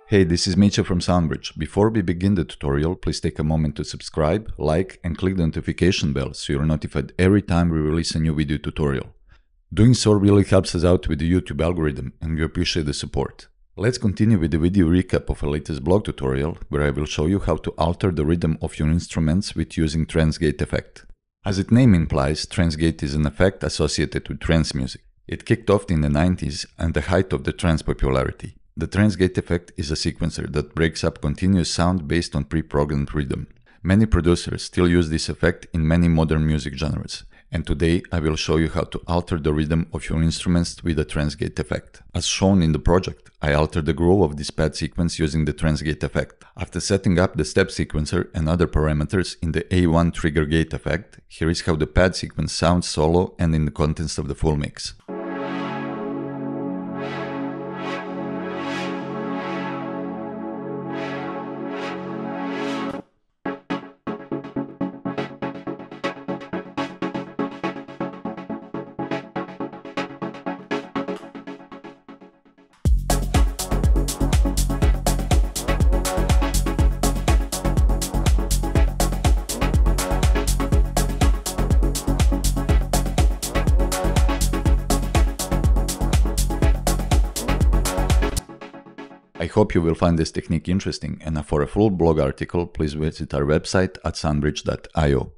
Hey, this is Mitja from Soundbridge. Before we begin the tutorial, please take a moment to subscribe, like and click the notification bell so you're notified every time we release a new video tutorial. Doing so really helps us out with the YouTube algorithm and we appreciate the support. Let's continue with the video recap of a latest blog tutorial where I will show you how to alter the rhythm of your instruments with using Trance-Gate Effect. As its name implies, Trance-Gate is an effect associated with trance music. It kicked off in the 90s and the height of the trance popularity. The Trance-Gate Effect is a sequencer that breaks up continuous sound based on pre-programmed rhythm. Many producers still use this effect in many modern music genres, and today I will show you how to alter the rhythm of your instruments with the Trance-Gate Effect. As shown in the project, I altered the groove of this pad sequence using the Trance-Gate Effect. After setting up the step sequencer and other parameters in the A1 trigger gate effect, here is how the pad sequence sounds solo and in the context of the full mix. I hope you will find this technique interesting, and for a full blog article, please visit our website at soundbridge.io.